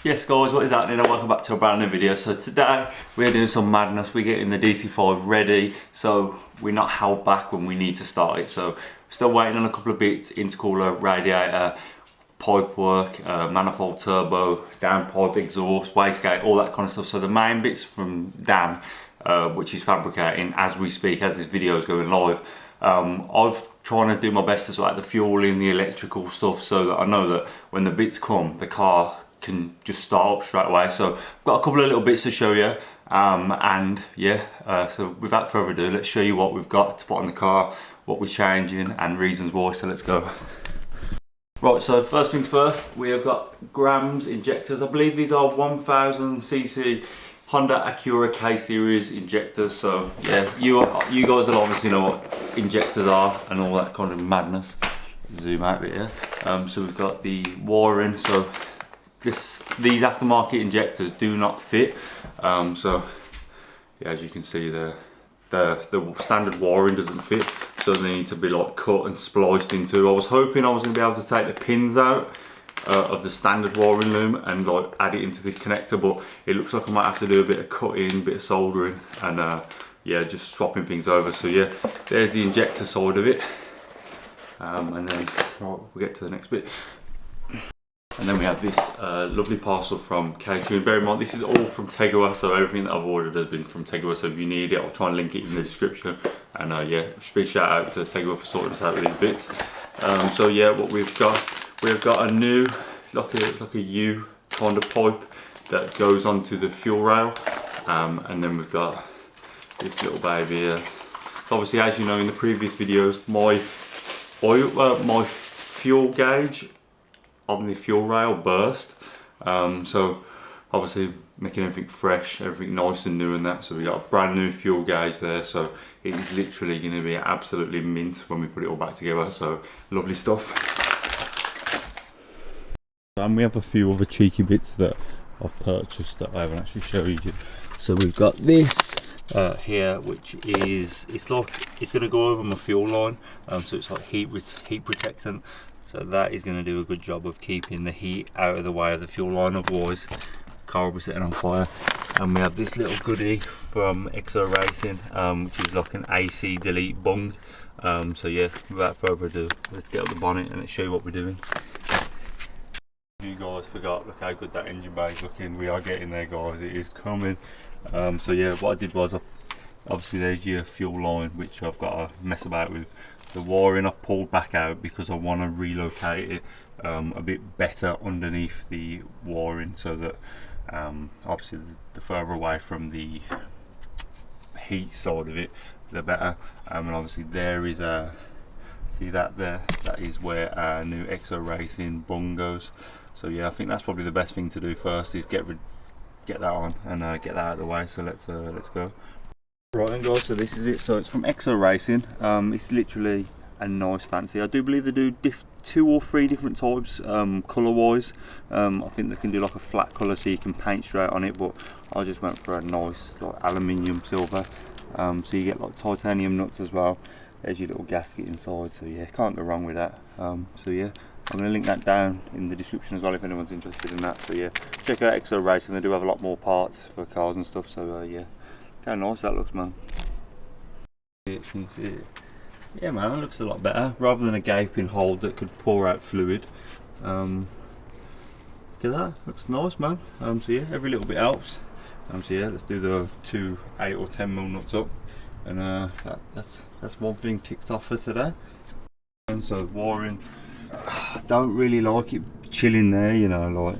Yes guys, what is happening and welcome back to a brand new video. So today we're doing some madness. We're getting the DC5 ready, so we're not held back when we need to start it. So we're still waiting on a couple of bits: intercooler, radiator, pipe work, manifold turbo, downpipe, exhaust, wastegate, all that kind of stuff. So the main bits from Dan, which is fabricating as we speak, as this video is going live. I've trying to do my best to sort out the fueling, the electrical stuff, so that I know that when the bits come, the car can just start up straight away. So I've got a couple of little bits to show you, and yeah, so without further ado, let's show you what we've got to put on the car, what we're changing and reasons why. So let's go. Right, so first things first, we have got grams injectors. I believe these are 1000cc Honda Acura K series injectors. So yeah, you guys will obviously know what injectors are and all that kind of madness. Zoom out a bit, yeah. So we've got the wiring. So these aftermarket injectors do not fit. So yeah, as you can see, the standard wiring doesn't fit, so they need to be like cut and spliced into. I was hoping I was going to be able to take the pins out of the standard wiring loom and like add it into this connector, but it looks like I might have to do a bit of cutting, a bit of soldering, and yeah, just swapping things over. So yeah, there's the injector side of it, and then right, we'll get to the next bit. And then we have this lovely parcel from K-Tune. Bear in mind, this is all from Tegiwa, so everything that I've ordered has been from Tegiwa. So if you need it, I'll try and link it in the description. And yeah, big shout out to Tegiwa for sorting us out with these bits. So yeah, what we've got a new, like a U kind of pipe that goes onto the fuel rail, and then we've got this little baby here. So obviously, as you know in the previous videos, my fuel gauge on the fuel rail burst, so obviously making everything fresh, everything nice and new and that. So we got a brand new fuel gauge there, so it is literally going to be absolutely mint when we put it all back together. So lovely stuff. And we have a few other cheeky bits that I've purchased that I haven't actually showed you. So we've got this here, which is, it's going to go over my fuel line, so it's like heat protectant. So that is going to do a good job of keeping the heat out of the way of the fuel line, otherwise the car will be setting on fire. And we have this little goodie from XO Racing, which is like an AC delete bung. So yeah, without further ado, let's get up the bonnet and let's show you what we're doing. You guys forgot, look how good that engine bay is looking. We are getting there, guys, it is coming. So yeah, what I did was, obviously there's your fuel line, which I've got to mess about with. The wiring I've pulled back out because I want to relocate it a bit better underneath the wiring, so that obviously the further away from the heat side of it, the better. And obviously there is a, see that there, that is where our new XO Racing bung goes. So yeah, I think that's probably the best thing to do first, is get that on and get that out of the way. So let's go. Right then guys, so this is it. So it's from XO Racing. It's literally a nice fancy. I do believe they do 2 or 3 different types colour wise. I think they can do like a flat colour so you can paint straight on it, but I just went for a nice like aluminium silver. So you get like titanium nuts as well. There's your little gasket inside, so yeah, can't go wrong with that. So yeah, I'm going to link that down in the description as well if anyone's interested in that. So yeah, check out XO Racing, they do have a lot more parts for cars and stuff. So yeah, how nice that looks, man. Yeah man, that looks a lot better, rather than a gaping hole that could pour out fluid. Look at that, looks nice, man. So yeah, every little bit helps. So yeah, let's do the 2 8 or 10mm nuts up, and that's one thing ticked off for today. And so wiring, I don't really like it chilling there, you know, like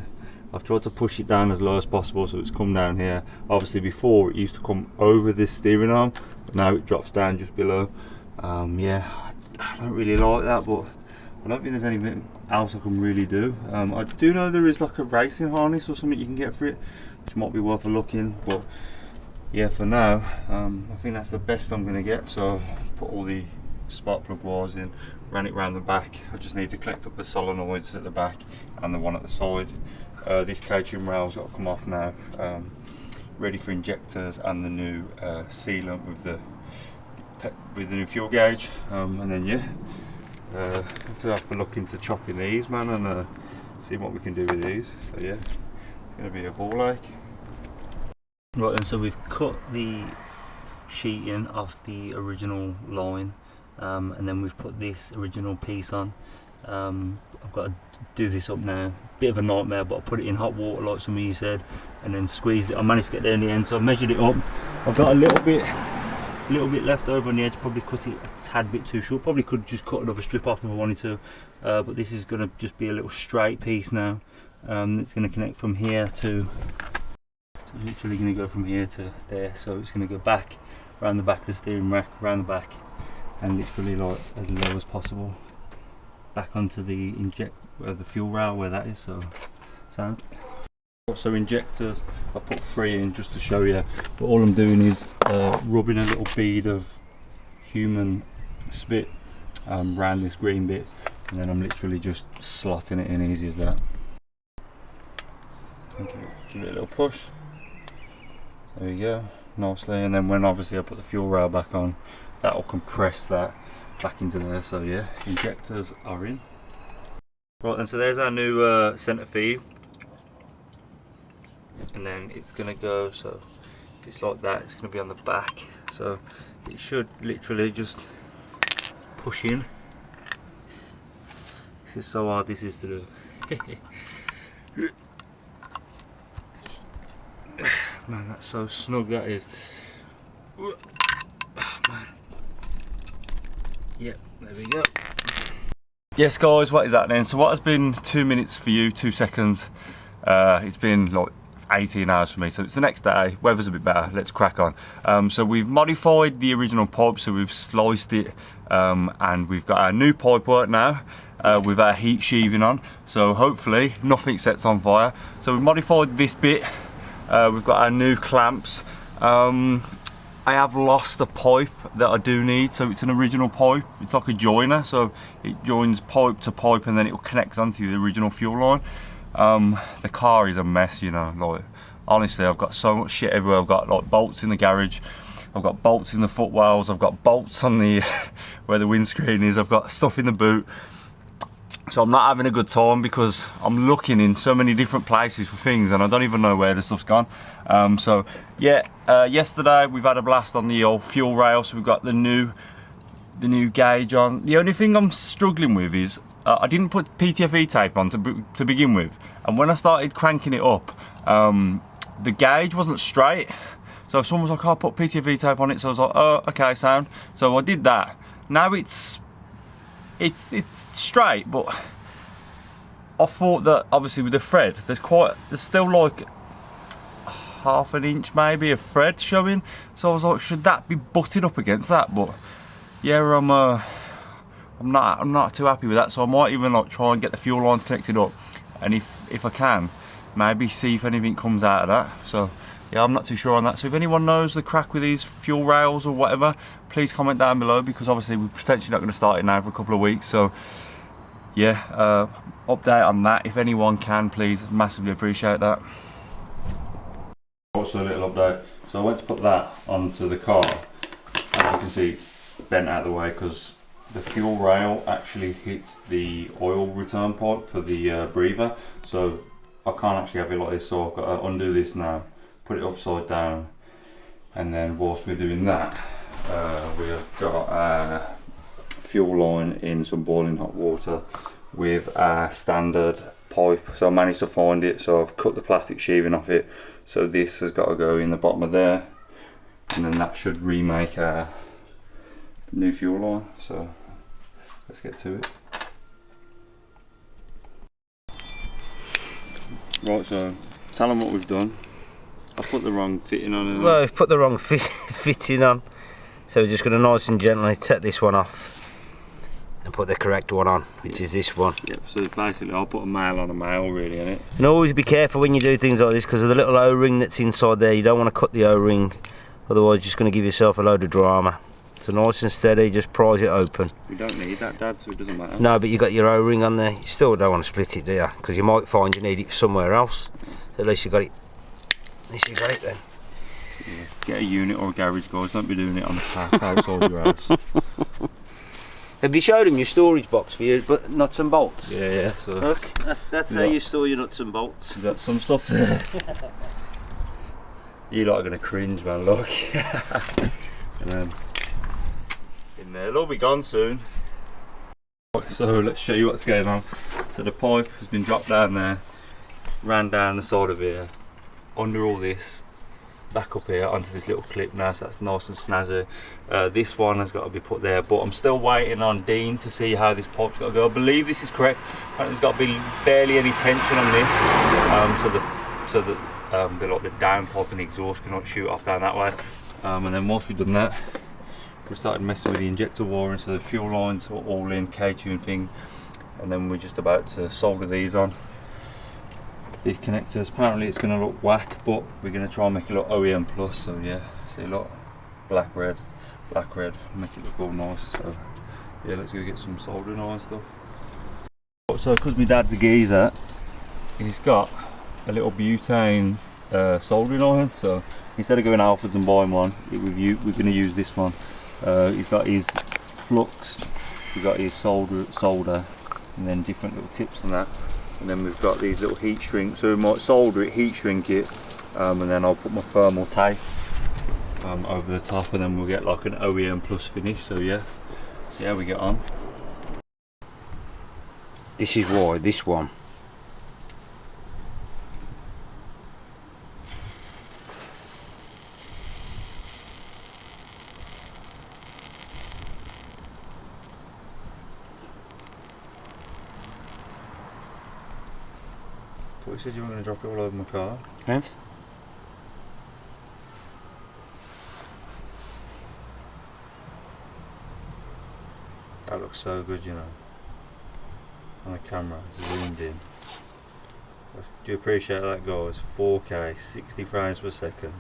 I've tried to push it down as low as possible so it's come down here. Obviously before it used to come over this steering arm, but now it drops down just below. Yeah, I don't really like that, but I don't think there's anything else I can really do. I do know there is like a racing harness or something you can get for it, which might be worth a look in, but yeah, for now I think that's the best I'm going to get. So I've put all the spark plug wires in, ran it round the back. I just need to collect up the solenoids at the back and the one at the side. This K-Tune rail's got to come off now, ready for injectors and the new sealant with the new fuel gauge, and then yeah, have to look into chopping these, man, and see what we can do with these. So yeah, It's going to be a ball ache. Right then, so we've cut the sheeting off the original line, and then we've put this original piece on. I've got to do this up now. Bit of a nightmare, but I put it in hot water like some of you said, and then squeezed it. I managed to get there in the end, so I've measured it up. I've got a little bit left over on the edge. Probably cut it a tad bit too short. Probably could just cut another strip off if I wanted to, but this is going to just be a little straight piece now. It's going to connect from here to. It's literally going to go from here to there, so it's going to go back around the back of the steering rack, around the back, and literally like as low as possible back onto the the fuel rail where that is. So sound. So injectors, I've put 3 in just to show you, but all I'm doing is rubbing a little bead of human spit around this green bit, and then I'm literally just slotting it in, easy as that. Give it a little push. There we go, nicely, and then when obviously I put the fuel rail back on, that will compress that back into there. So yeah, injectors are in. Right then, so there's our new centre feed, and then it's going to go, so it's like that, it's going to be on the back, so it should literally just push in. This is so hard, this is to do. Man, that's so snug, that is. Oh, man. Yep, there we go. Yes guys, what is happening? So what has been 2 minutes for you, 2 seconds, it's been like 18 hours for me, so it's the next day, weather's a bit better, let's crack on. So we've modified the original pipe, so we've sliced it, and we've got our new pipe work now, with our heat sheathing on, so hopefully nothing sets on fire. So we've modified this bit. We've got our new clamps. I have lost a pipe that I do need, so it's an original pipe. It's like a joiner, so it joins pipe to pipe and then it will connect onto the original fuel line. The car is a mess, you know, like honestly I've got so much shit everywhere. I've got like bolts in the garage, I've got bolts in the footwells, I've got bolts on the where the windscreen is, I've got stuff in the boot. So I'm not having a good time because I'm looking in so many different places for things and I don't even know where the stuff's gone. So yeah, yesterday we've had a blast on the old fuel rail, so we've got the new gauge on. The only thing I'm struggling with is I didn't put PTFE tape on to begin with, and when I started cranking it up, the gauge wasn't straight. So if someone was like, oh, I'll put PTFE tape on it, so I was like, oh, okay, sound. So I did that. Now it's straight, but I thought that obviously with the thread, there's still like half an inch maybe of thread showing. So I was like, should that be butted up against that? But yeah, I'm not too happy with that. So I might even like try and get the fuel lines connected up, and if I can, maybe see if anything comes out of that. So yeah, I'm not too sure on that. So if anyone knows the crack with these fuel rails or whatever, please comment down below, because obviously we're potentially not going to start it now for a couple of weeks. So yeah, update on that if anyone can, please, massively appreciate that. Also a little update. So I went to put that onto the car. As you can see, it's bent out of the way because the fuel rail actually hits the oil return pipe for the breather. So I can't actually have it like this, so I've got to undo this now, put it upside down, and then whilst we're doing that, we've got our fuel line in some boiling hot water with our standard pipe. So I managed to find it, so I've cut the plastic sheathing off it, so this has got to go in the bottom of there, and then that should remake our new fuel line. So let's get to it. Right, so tell them what we've done. I put the wrong fitting on. Well, we've put the wrong fitting on, so we're just going to nice and gently take this one off and put the correct one on, which is this one. Yep, so basically I'll put a male on a male really in it. And always be careful when you do things like this, because of the little O-ring that's inside there. You don't want to cut the O-ring, otherwise you're just going to give yourself a load of drama. So nice and steady, just prise it open. We don't need that, Dad, so it doesn't matter. No, but you got your O-ring on there. You still don't want to split it, do you? Because you might find you need it somewhere else. At least you got it. At least you got it then. Yeah. Get a unit or a garage, guys. Don't be doing it on the path outside your house. Have you showed him your storage box for your nuts and bolts? Yeah, so Look, that's how you store your nuts and bolts. you've got some stuff there. You lot are gonna cringe, man, look. And then in there, they'll be gone soon. So let's show you what's going on. So the pipe has been dropped down there, ran down the side of here, under all this, back up here onto this little clip now, so that's nice and snazzy. This one has got to be put there, but I'm still waiting on Dean to see how this pipe's got to go. I believe this is correct. There's got to be barely any tension on this, so that the downpipe and the exhaust can not shoot off down that way. And then once we've done that, we started messing with the injector wiring, so the fuel lines are all in, K-tune thing, and then we're just about to solder these on. These connectors, apparently it's going to look whack, but we're going to try and make it look OEM plus. So yeah, see, look, black red, make it look all nice. So yeah, let's go get some soldering iron stuff. So because my dad's a geezer, he's got a little butane soldering iron, so instead of going Alfred's and buying one, we're going to use this one. He's got his flux, we've got his solder, and then different little tips and that. And then we've got these little heat shrinks, so we might solder it, heat shrink it, and then I'll put my thermal tape over the top, and then we'll get like an OEM plus finish. So yeah, see how we get on. This is why this one. I thought you said you were going to drop it all over my car. And? That looks so good, you know, on the camera, zoomed in. Do you appreciate that, guys? 4K, 60 frames per second.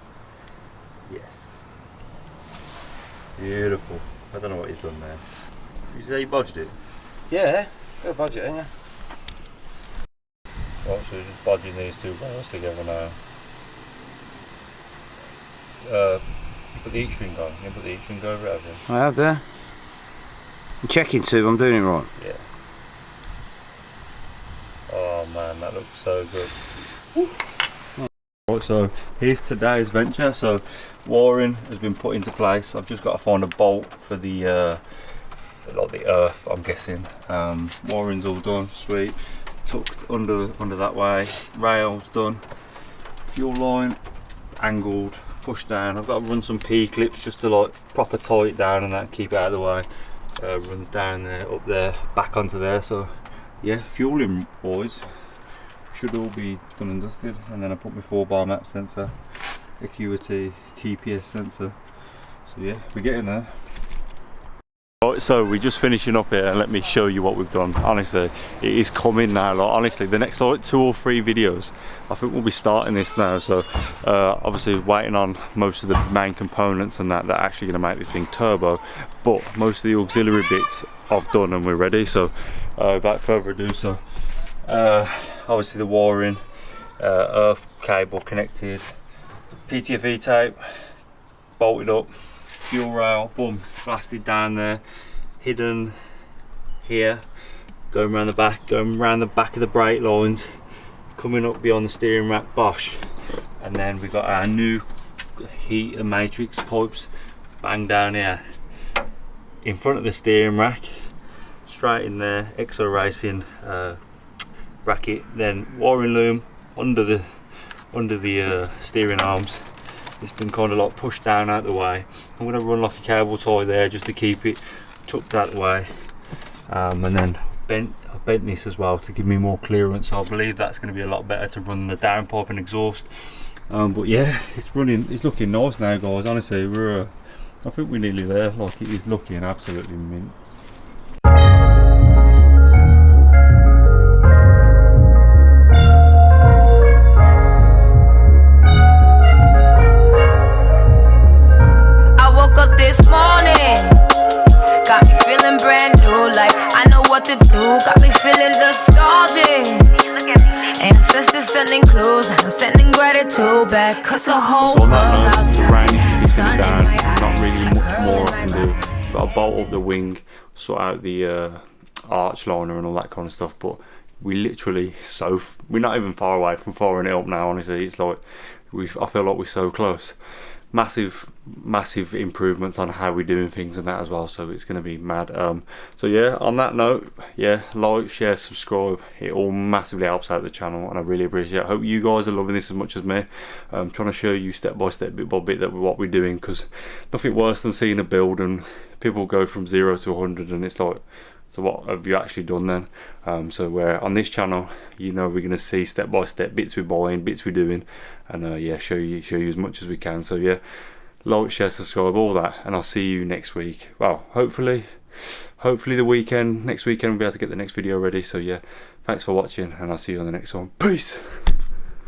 Yes. Beautiful. I don't know what he's done there. You say you bodged it? Yeah, got a budget, ain't you? Right, so we're just bodging these two rails together now. You put the heat shrink on. You put the heat shrink over it, have you? I have there. I'm checking too, I'm doing it right. Yeah. Oh man, that looks so good. Right, so here's today's venture. So wiring has been put into place. I've just got to find a bolt for the like the earth, I'm guessing. Wiring's all done, sweet. Tucked under that way. Rails done. Fuel line angled, pushed down. I've got to run some P clips just to like proper tie it down and that, keep it out of the way. Runs down there, up there, back onto there. So yeah, fueling boys should all be done and dusted. And then I put my 4-bar map sensor, Acuity TPS sensor. So yeah, we're getting there. Right, so we're just finishing up here, and let me show you what we've done. Honestly, it is coming now. Like, honestly, the next like 2 or 3 videos, I think we'll be starting this now. So obviously waiting on most of the main components and that are actually going to make this thing turbo, but most of the auxiliary bits I've done and we're ready. So without further ado, so obviously the wiring, earth cable connected, PTFE tape bolted up, fuel rail, boom, blasted down there, hidden here, going around the back of the brake lines, coming up beyond the steering rack, bosh. And then we've got our new heat and matrix pipes bang down here in front of the steering rack, straight in there, Exo Racing bracket, then wiring loom under the steering arms. It's been kind of like pushed down out the way. I'm going to run like a cable tie there just to keep it tucked out the way, and then I bent this as well to give me more clearance. So I believe that's going to be a lot better to run the downpipe and exhaust. But yeah, it's looking nice now, guys. Honestly, I think we're nearly there. Like, it is looking absolutely mint. This morning got me feeling brand new, like I know what to do. Got me feeling nostalgic. Ancestors sending clues, I'm sending gratitude back. Cause the whole world outside, the rain is coming down. Not really much more I can do. Got to bolt up the wing, sort out the arch liner and all that kind of stuff, but we literally we're not even far away from firing it up now. Honestly, it's like I feel like we're so close. Massive improvements on how we're doing things and that as well, so it's going to be mad. So yeah, on that note, yeah, like, share, subscribe, it all massively helps out the channel and I really appreciate it. I hope you guys are loving this as much as me. I'm trying to show you step by step, bit by bit, that what we're doing, because nothing worse than seeing a build and people go from 0 to 100 and it's like, so what have you actually done then? So where on this channel, you know, we're going to see step by step, bits we're buying, bits we're doing, and yeah, show you as much as we can. So yeah, like, share, subscribe, all that, and I'll see you next week. Well, hopefully the weekend, next weekend we'll be able to get the next video ready. So yeah, thanks for watching and I'll see you on the next one. Peace.